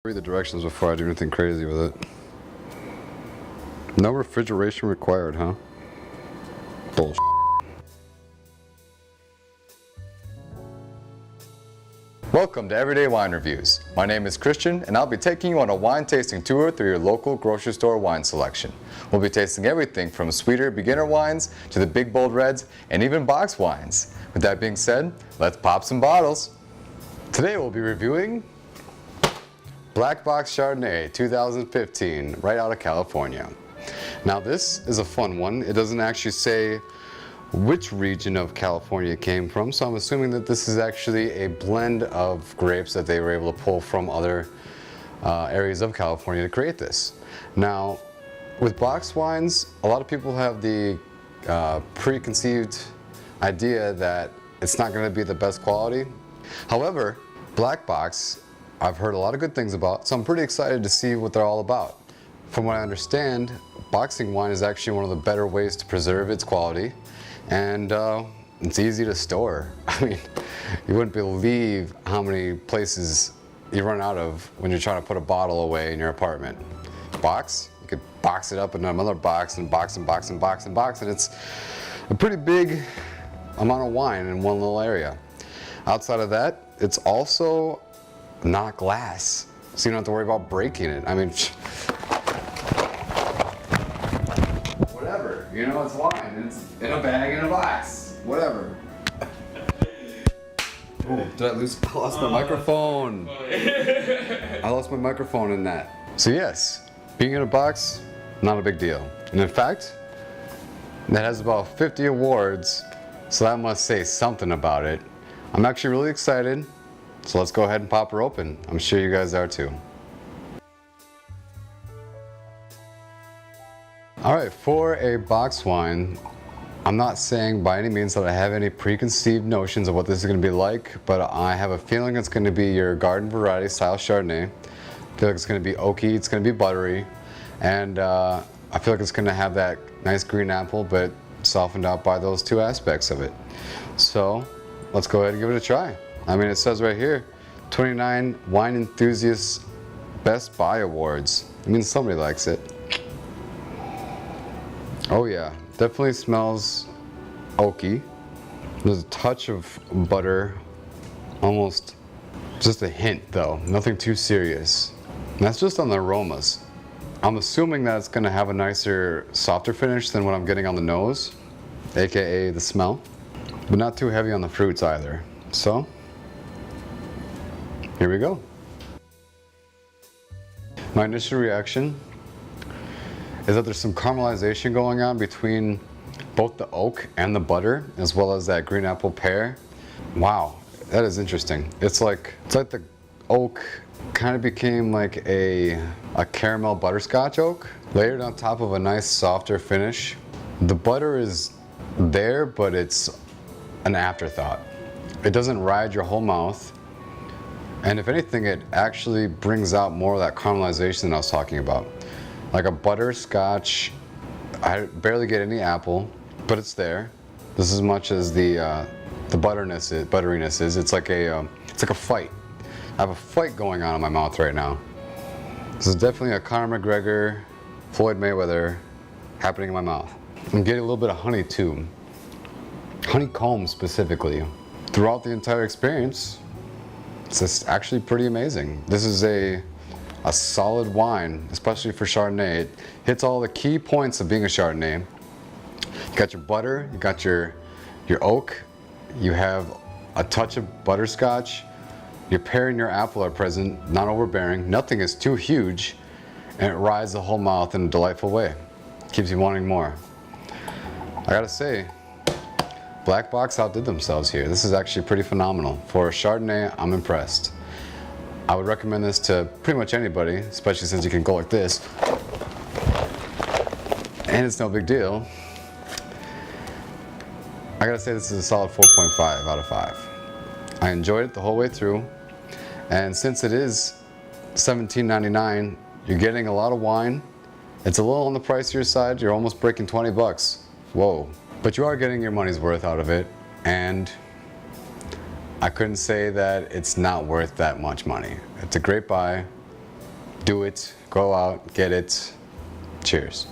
Read the directions before I do anything crazy with it. No refrigeration required, huh? Bullshit. Welcome to Everyday Wine Reviews. My name is Christian and I'll be taking you on a wine tasting tour through your local grocery store wine selection. We'll be tasting everything from sweeter beginner wines to the big bold reds and even box wines. With that being said, let's pop some bottles. Today we'll be reviewing Black Box Chardonnay 2015, right out of California. Now this is a fun one. It doesn't actually say which region of California it came from, so I'm assuming that this is actually a blend of grapes that they were able to pull from other areas of California to create this. Now, with box wines, a lot of people have the preconceived idea that it's not going to be the best quality. However, Black Box, I've heard a lot of good things about, so I'm pretty excited to see what they're all about. From what I understand, boxing wine is actually one of the better ways to preserve its quality, and it's easy to store. I mean, you wouldn't believe how many places you run out of when you're trying to put a bottle away in your apartment. Box, you could box it up in another box and box and box and box and box, and it's a pretty big amount of wine in one little area. Outside of that, it's also not glass, so you don't have to worry about breaking it. I mean, whatever, you know, it's wine. It's in a bag, in a box, whatever. Oh, did I lose? I lost my microphone. I lost my microphone in that. So yes, being in a box, not a big deal. And in fact, that has about 50 awards, so that must say something about it. I'm actually really excited. So let's go ahead and pop her open. I'm sure you guys are too. Alright, for a box wine, I'm not saying by any means that I have any preconceived notions of what this is going to be like, but I have a feeling it's going to be your garden variety style Chardonnay. I feel like it's going to be oaky, it's going to be buttery, and I feel like it's going to have that nice green apple, but softened out by those two aspects of it. So let's go ahead and give it a try. I mean, it says right here, 29 Wine Enthusiasts Best Buy Awards. I mean, somebody likes it. Oh yeah, definitely smells oaky. There's a touch of butter, almost just a hint though, nothing too serious. And that's just on the aromas. I'm assuming that it's gonna have a nicer, softer finish than what I'm getting on the nose, AKA the smell, but not too heavy on the fruits either. So, here we go. My initial reaction is that there's some caramelization going on between both the oak and the butter, as well as that green apple pear. Wow, that is interesting. It's like the oak kind of became like a caramel butterscotch oak, layered on top of a nice softer finish. The butter is there, but it's an afterthought. It doesn't ride your whole mouth. And if anything, it actually brings out more of that caramelization that I was talking about. Like a butterscotch, I barely get any apple, but it's there. This is as much as the butteriness is. It's like a fight. I have a fight going on in my mouth right now. This is definitely a Conor McGregor, Floyd Mayweather happening in my mouth. I'm getting a little bit of honey too. Honeycomb specifically. Throughout the entire experience, it's just actually pretty amazing. This is a solid wine, especially for Chardonnay. It hits all the key points of being a Chardonnay. You got your butter, you got your oak, you have a touch of butterscotch, your pear and your apple are present, not overbearing, nothing is too huge, and it rides the whole mouth in a delightful way. Keeps you wanting more. I gotta say, Black Box outdid themselves here. This is actually pretty phenomenal. For a Chardonnay, I'm impressed. I would recommend this to pretty much anybody, especially since you can go like this. And it's no big deal. I gotta say this is a solid 4.5 out of 5. I enjoyed it the whole way through. And since it is $17.99, you're getting a lot of wine. It's a little on the pricier side. You're almost breaking 20 bucks. Whoa. But you are getting your money's worth out of it, and I couldn't say that it's not worth that much money. It's a great buy. Do it. Go out. Get it. Cheers.